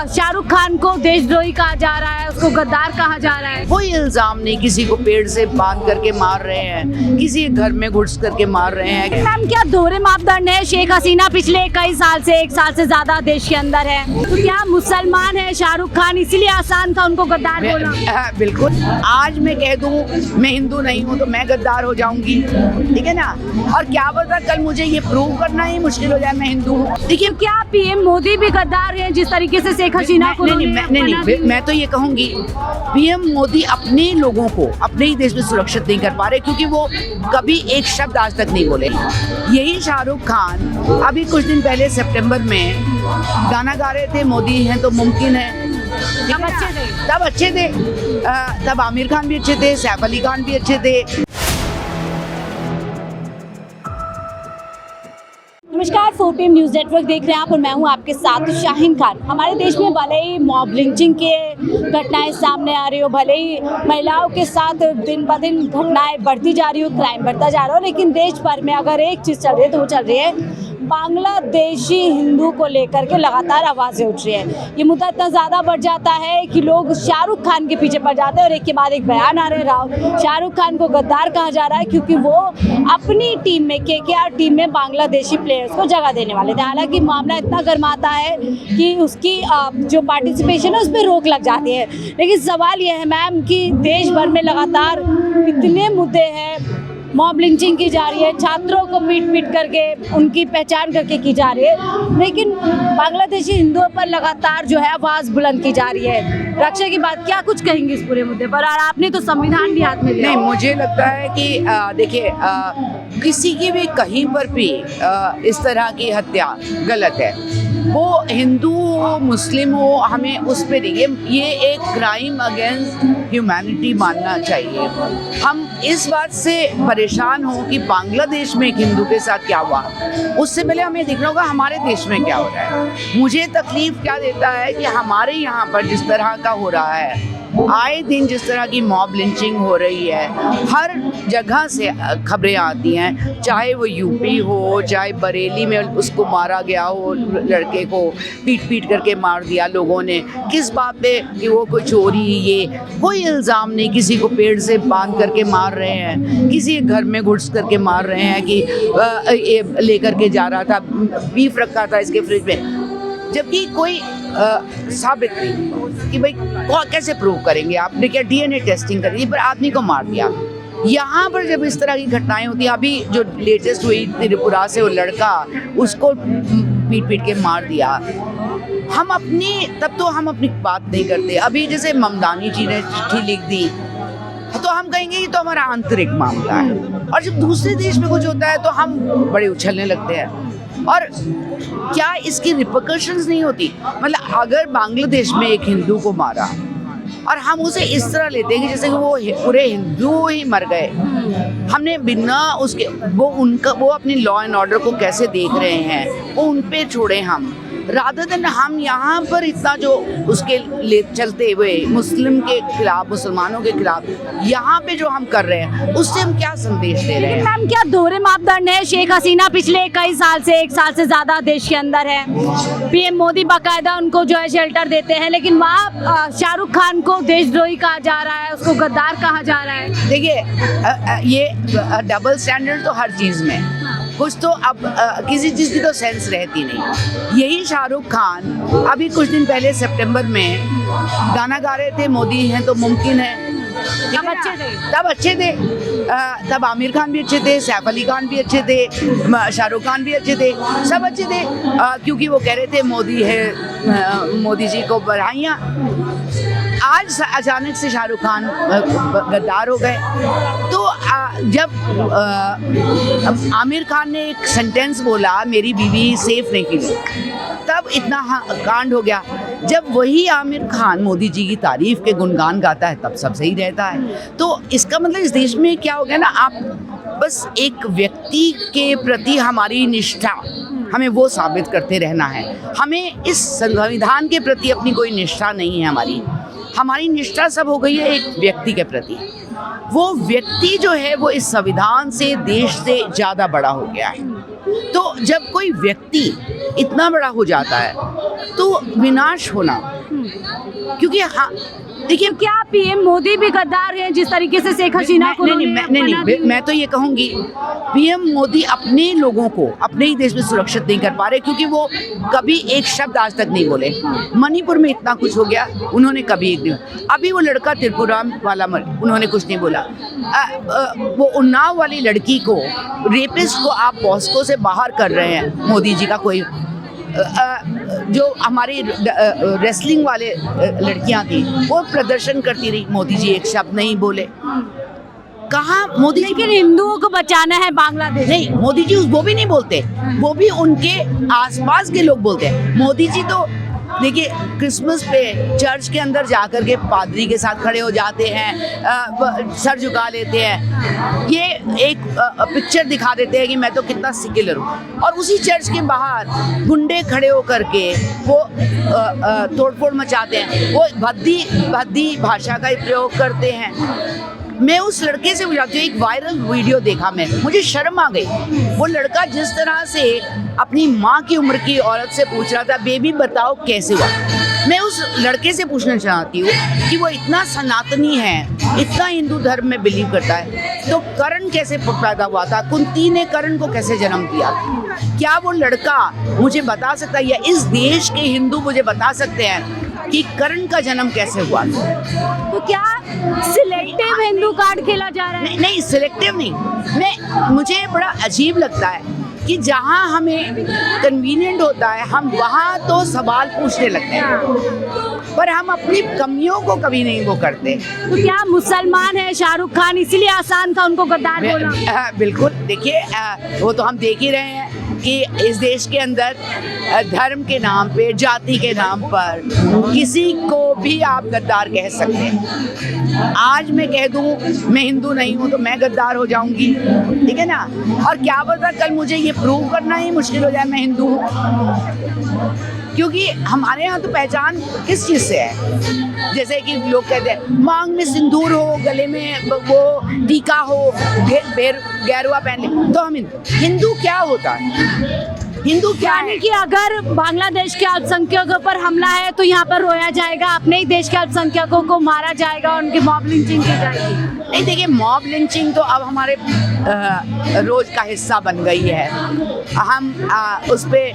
शाहरुख खान को देशद्रोही कहा जा रहा है, उसको गद्दार कहा जा रहा है। कोई इल्जाम नहीं, किसी को पेड़ से बांध करके मार रहे हैं, किसी घर में घुस करके मार रहे हैं। मैम क्या दोहरे मापदंड है? शेख हसीना पिछले कई साल से, 1 साल से ज्यादा देश के अंदर है, तो क्या मुसलमान है शाहरुख खान इसलिए आसान था उनको गद्दार बोलना? बिल्कुल। आज मैं कह दूं मैं हिंदू नहीं हूं तो मैं गद्दार हो जाऊंगी, ठीक है ना। और क्या पता कल मुझे ये प्रूव करना ही मुश्किल हो जाए मैं हिंदू हूँ। देखिए क्या पीएम मोदी भी गद्दार है जिस तरीके से शेख हसीना को? नहीं, मैं तो ये कहूंगी पीएम मोदी अपने लोगों को अपने ही देश में सुरक्षित नहीं कर पा रहे, क्योंकि वो कभी एक शब्द आज तक नहीं बोले। यही शाहरुख खान अभी कुछ दिन पहले सितंबर में गाना गा रहे थे, मोदी हैं तो मुमकिन है। तब अच्छे थे, तब आमिर खान भी अच्छे थे, सैफ अली खान भी अच्छे थे। नमस्कार, 4PM न्यूज़ नेटवर्क देख रहे हैं आप और मैं हूं आपके साथ शाहीन खान। हमारे देश में भले ही मॉब लिंचिंग के घटनाएं सामने आ रही हो, भले ही महिलाओं के साथ दिन ब दिन घटनाएं बढ़ती जा रही हो, क्राइम बढ़ता जा रहा हो, लेकिन देश भर में अगर एक चीज़ चल रही है तो वो चल रही है बांग्लादेशी हिंदू को लेकर के लगातार आवाज़ें उठ रही है। ये मुद्दा इतना ज़्यादा बढ़ जाता है कि लोग शाहरुख खान के पीछे पड़ जाते हैं और एक के बाद एक बयान आ रहे हैं। शाहरुख खान को गद्दार कहा जा रहा है क्योंकि वो अपनी टीम में KKR टीम में बांग्लादेशी प्लेयर्स को जगह देने वाले थे। हालांकि मामला इतना गर्माता है कि उसकी जो पार्टिसिपेशन है उस पर रोक लग जाती है। लेकिन सवाल यह है मैम कि देश भर में लगातार इतने मुद्दे हैं, मॉब लिंचिंग की जा रही है, छात्रों को पीट करके उनकी पहचान करके की जा रही है, लेकिन बांग्लादेशी हिंदुओं पर लगातार जो है आवाज़ बुलंद की जा रही है। रक्षा की बात, क्या कुछ कहेंगे इस पूरे मुद्दे पर? और आपने तो संविधान भी हाथ में लिया। नहीं, मुझे लगता है कि देखिए किसी की भी कहीं पर भी इस तरह की हत्या गलत है। वो हिंदू हो मुस्लिम हो, हमें उस पर ये एक क्राइम अगेंस्ट ह्यूमैनिटी मानना चाहिए। हम इस बात से परेशान हो कि बांग्लादेश में एक हिंदू के साथ क्या हुआ, उससे पहले हमें देखना होगा हमारे देश में क्या हो रहा है। मुझे तकलीफ क्या देता है कि हमारे यहाँ पर जिस तरह का हो रहा है, आए दिन जिस तरह की मॉब लिंचिंग हो रही है, हर जगह से खबरें आती हैं, चाहे वो यूपी हो, चाहे बरेली में उसको मारा गया हो, लड़के को पीट करके मार दिया लोगों ने। किस बात पे? कि वो कोई चोरी, ये कोई इल्ज़ाम नहीं, किसी को पेड़ से बांध करके मार रहे हैं, किसी घर में घुस करके मार रहे हैं कि लेकर के जा रहा था, बीफ रखा था इसके फ्रिज में, जबकि कोई साबित नहीं कि भाई कैसे प्रूव करेंगे। आपने क्या DNA टेस्टिंग करी, पर आदमी को मार दिया। यहाँ पर जब इस तरह की घटनाएं होती हैं, अभी जो लेटेस्ट हुई त्रिपुरा से वो लड़का, उसको पीट के मार दिया, तब तो हम अपनी बात नहीं करते। अभी जैसे ममदानी जी ने चिट्ठी लिख दी तो हम कहेंगे कि तो हमारा आंतरिक मामला है, और जब दूसरे देश में कुछ होता है तो हम बड़े उछलने लगते हैं। और क्या इसकी रिपरकशंस नहीं होती? मतलब अगर बांग्लादेश में एक हिंदू को मारा और हम उसे इस तरह लेते हैं कि जैसे कि वो पूरे हिंदू ही मर गए, हमने बिना उसके वो अपनी लॉ एंड ऑर्डर को कैसे देख रहे हैं वो उन पे छोड़े हम, रादर देन हम यहाँ पर इतना जो उसके ले चलते हुए मुस्लिम के खिलाफ, मुसलमानों के खिलाफ यहाँ पे जो हम कर रहे हैं, उससे हम क्या संदेश दे रहे हैं? मैम क्या दोहरे मापदंड है? शेख हसीना पिछले कई साल से, 1 साल से ज्यादा देश के अंदर है, पीएम मोदी बाकायदा उनको जो है शेल्टर देते हैं, लेकिन वहाँ शाहरुख खान को देशद्रोही कहा जा रहा है, उसको गद्दार कहा जा रहा है। देखिए ये डबल स्टैंडर्ड तो हर चीज़ में, कुछ तो अब किसी चीज़ की तो सेंस रहती नहीं। यही शाहरुख खान अभी कुछ दिन पहले सितंबर में गाना गा रहे थे, मोदी हैं तो मुमकिन है। तब अच्छे थे, तब आमिर खान भी अच्छे थे, सैफ अली खान भी अच्छे थे, शाहरुख खान भी अच्छे थे, सब अच्छे थे, क्योंकि वो कह रहे थे मोदी है, मोदी जी को बधाइयाँ। आज अचानक से शाहरुख खान गद्दार हो गए। तो जब आमिर खान ने एक सेंटेंस बोला, मेरी बीवी सेफ नहीं फील, तब इतना कांड हो गया। जब वही आमिर खान मोदी जी की तारीफ के गुणगान गाता है तब सब सही रहता है। तो इसका मतलब इस देश में क्या हो गया ना, आप बस एक व्यक्ति के प्रति हमारी निष्ठा, हमें वो साबित करते रहना है। हमें इस संविधान के प्रति अपनी कोई निष्ठा नहीं है। हमारी निष्ठा सब हो गई है एक व्यक्ति के प्रति। वो व्यक्ति जो है वो इस संविधान से, देश से ज़्यादा बड़ा हो गया है। तो जब कोई व्यक्ति इतना बड़ा हो जाता है तो विनाश होना। क्योंकि हाँ देखिए, क्या पीएम मोदी भी गद्दार हैं जिस तरीके से शेख हसीना को मैं तो ये कहूँगी पीएम मोदी अपने लोगों को अपने ही देश में सुरक्षित नहीं कर पा रहे, क्योंकि वो कभी एक शब्द आज तक नहीं बोले। मणिपुर में इतना कुछ हो गया, उन्होंने कभी एक दिन, अभी वो लड़का त्रिपुरा वाला उन्होंने कुछ नहीं बोला। वो उन्नाव वाली लड़की को, रेपिस्ट को आप पॉस्को से बाहर कर रहे हैं मोदी जी का कोई। जो हमारी रेसलिंग वाले लड़कियां थी वो प्रदर्शन करती रही, मोदी जी एक शब्द नहीं बोले। कहाँ मोदी जी? लेकिन हिंदुओं को बचाना है बांग्लादेश। नहीं, मोदी जी वो भी नहीं बोलते, वो भी उनके आसपास के लोग बोलते हैं। मोदी जी तो देखिए क्रिसमस पे चर्च के अंदर जाकर के पादरी के साथ खड़े हो जाते हैं, सर झुका लेते हैं, ये एक पिक्चर दिखा देते हैं कि मैं तो कितना सेक्युलर हूँ, और उसी चर्च के बाहर गुंडे खड़े होकर के वो तोड़फोड़ मचाते हैं, वो भद्दी भाषा का प्रयोग करते हैं। मैं उस लड़के से पूछा, जो एक वायरल वीडियो देखा मैं, मुझे शर्म आ गई। वो लड़का जिस तरह से अपनी माँ की उम्र की औरत से पूछ रहा था, बेबी बताओ कैसे हुआ। मैं उस लड़के से पूछना चाहती हूँ कि वो इतना सनातनी है, इतना हिंदू धर्म में बिलीव करता है, तो कर्ण कैसे पैदा हुआ था? कुंती ने कर्ण को कैसे जन्म दिया? क्या वो लड़का मुझे बता सकता है, या इस देश के हिंदू मुझे बता सकते हैं कि कर्ण का जन्म कैसे हुआ? तो क्या सिलेक्टिव हिंदू कार्ड खेला जा रहा है? नहीं, सिलेक्टिव नहीं। मुझे बड़ा अजीब लगता है कि जहाँ हमें कन्वीनियंट होता है हम वहाँ तो सवाल पूछने लगते हैं, पर हम अपनी कमियों को कभी नहीं वो करते। तो क्या मुसलमान है शाहरुख खान, इसीलिए आसान था उनको गद्दार बोलना? बिल्कुल, देखिए वो तो हम देख ही रहे हैं कि इस देश के अंदर धर्म के नाम पे, जाति के नाम पर किसी को भी आप गद्दार कह सकते हैं। आज मैं कह दूं मैं हिंदू नहीं हूं तो मैं गद्दार हो जाऊंगी, ठीक है ना? और क्या पता कल मुझे ये प्रूव करना ही मुश्किल हो जाए मैं हिंदू हूँ, क्योंकि हमारे यहाँ तो पहचान किस चीज़ से है? जैसे कि लोग कहते हैं मांग में सिंदूर हो, गले में वो टीका हो, गेरुआ पहन ले तो हम हिंदू क्या होता है? हिंदू क्या है? कि अगर बांग्लादेश के अल्पसंख्यकों पर हमला है तो यहाँ पर रोया जाएगा, अपने ही देश के अल्पसंख्यकों को मारा जाएगा, उनकी मॉब लिंचिंग की जाएगी। नहीं, देखिए मॉब लिंचिंग तो अब हमारे रोज का हिस्सा बन गई है। हम उस पे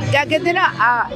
क्या कहते हैं ना,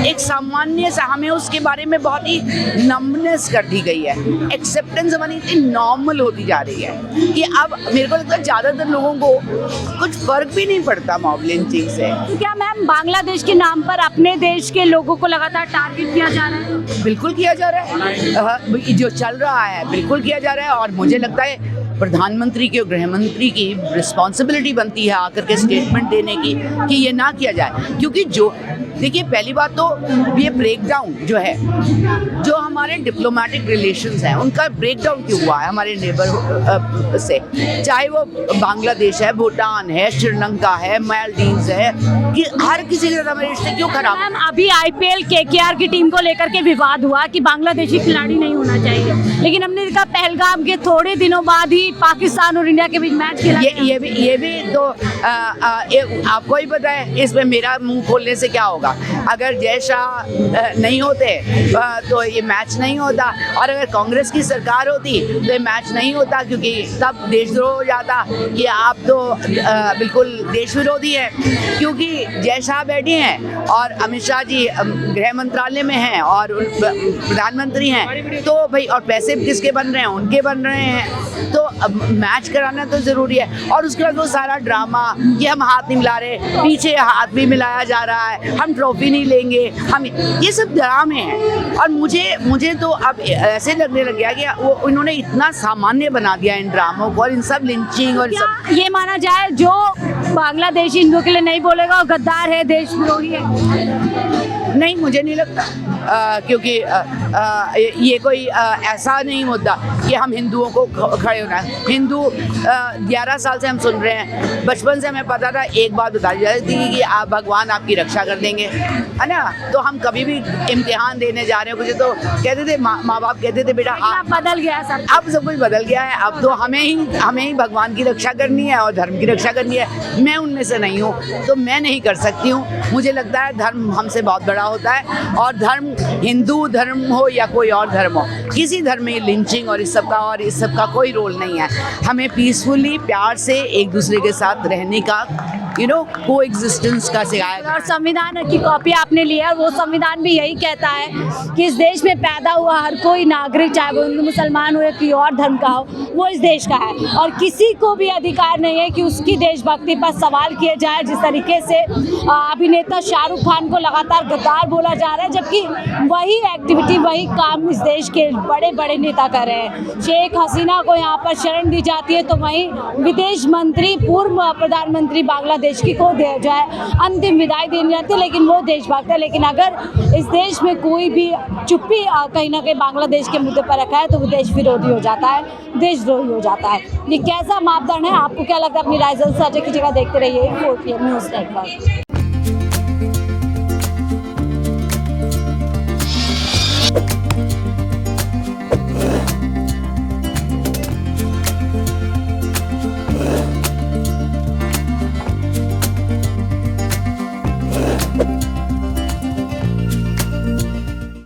एक सामान्य सा हमें उसके बारे में बहुत ही नम्बनेस कर दी गई है, एक्सेप्टेंस हमारी इतनी नॉर्मल होती जा रही है कि अब मेरे को लगता है ज़्यादातर लोगों को कुछ फर्क भी नहीं पड़ता मॉब लिंचिंग से। तो क्या मैम बांग्लादेश के नाम पर अपने देश के लोगों को लगातार टारगेट किया जा रहा है? बिल्कुल किया जा रहा है, जो चल रहा है बिल्कुल किया जा रहा है, और मुझे लगता है प्रधानमंत्री की और गृह मंत्री की रिस्पॉन्सिबिलिटी बनती है आकर के स्टेटमेंट देने की कि ये ना किया जाए। क्योंकि जो देखिए पहली बात तो ये ब्रेकडाउन जो है, जो हमारे डिप्लोमेटिक रिलेशंस हैं उनका ब्रेकडाउन क्यों हुआ है हमारे नेबर से, चाहे वो बांग्लादेश है, भूटान है, श्रीलंका है, मालदीव्स है, कि हर किसी के साथ हमारे रिश्ते क्यों खराब? मैम अभी IPL KKR की टीम को लेकर के विवाद हुआ कि बांग्लादेशी खिलाड़ी नहीं होना चाहिए, लेकिन हमने देखा पहलगाम के थोड़े दिनों बाद ही पाकिस्तान और इंडिया के बीच मैच खेला। ये भी तो आपको ही पता है, इसमें मेरा मुंह खोलने से क्या होगा? अगर जय शाह नहीं होते तो ये मैच नहीं होता, और अगर कांग्रेस की सरकार होती तो ये मैच नहीं होता, क्योंकि तब देशद्रोह हो जाता कि आप तो बिल्कुल देश विरोधी हैं। क्योंकि जय शाह बैठे हैं और अमित शाह जी गृह मंत्रालय में हैं और प्रधानमंत्री हैं, तो भाई और पैसे किसके बन रहे हैं? उनके बन रहे हैं, तो मैच कराना तो ज़रूरी है। और उसके बाद वो सारा ड्रामा कि हम हाथ नहीं मिला रहे, पीछे हाथ भी मिलाया जा रहा है, हम ट्रॉफी नहीं लेंगे, हम ये सब ड्रामे हैं। और मुझे तो अब ऐसे लगने लग गया कि वो इन्होंने इतना सामान्य बना दिया इन ड्रामों को और इन सब लिंचिंग और सब। ये माना जाए जो बांग्लादेशी हिंदुओं के लिए नहीं बोलेगा वो गद्दार है, देशद्रोही है? नहीं, मुझे नहीं लगता, क्योंकि ये कोई ऐसा नहीं मुद्दा कि हम हिंदुओं को खड़े होना है। हिंदू 11 साल से हम सुन रहे हैं, बचपन से हमें पता था, एक बात बताई जाती थी कि आप भगवान आपकी रक्षा कर देंगे, है ना? तो हम कभी भी इम्तिहान देने जा रहे हो कुछ तो कहते थे, माँ बाप कहते थे बेटा हाँ, बदल गया सब, अब सब कुछ बदल गया है, अब तो हमें ही भगवान की रक्षा करनी है और धर्म की रक्षा करनी है। मैं उनमें से नहीं हूँ, तो मैं नहीं कर सकती हूँ। मुझे लगता है धर्म हमसे बहुत बड़ा होता है, और धर्म हिंदू धर्म हो या कोई और धर्म हो, किसी धर्म में लिंचिंग और इस सब का कोई रोल नहीं है। हमें पीसफुली प्यार से एक दूसरे के साथ रहने का को एग्जिस्टेंस का सिखाया गया। और संविधान की कॉपी आपने लिया है, वो संविधान भी यही कहता है कि इस देश में पैदा हुआ हर कोई नागरिक, चाहे वो हिंदू मुसलमान हो या कोई और धर्म का हो, वो इस देश का है, और किसी को भी अधिकार नहीं है कि उसकी देशभक्ति पर सवाल किए जाए। जिस तरीके से अभिनेता शाहरुख खान को लगातार गद्दार बोला जा रहा है, जबकि वही एक्टिविटी, वही काम इस देश के बड़े बड़े नेता कर रहे हैं। शेख हसीना को यहाँ पर शरण दी जाती है, तो वहीं विदेश मंत्री, पूर्व प्रधानमंत्री बांग्लादेश की को जो है अंतिम विदाई देनी जाती है, लेकिन वो देशभक्त है। लेकिन अगर इस देश में कोई भी चुप्पी कहीं ना कहीं बांग्लादेश के मुद्दे पर रखा है, तो वो देश विरोधी हो जाता है, देशद्रोही हो जाता है। ये कैसा मापदंड है, आपको क्या लगता है? अपनी राय जल्द साझा कीजिएगा। देखते रहिए 4PM न्यूज़ नेटवर्क।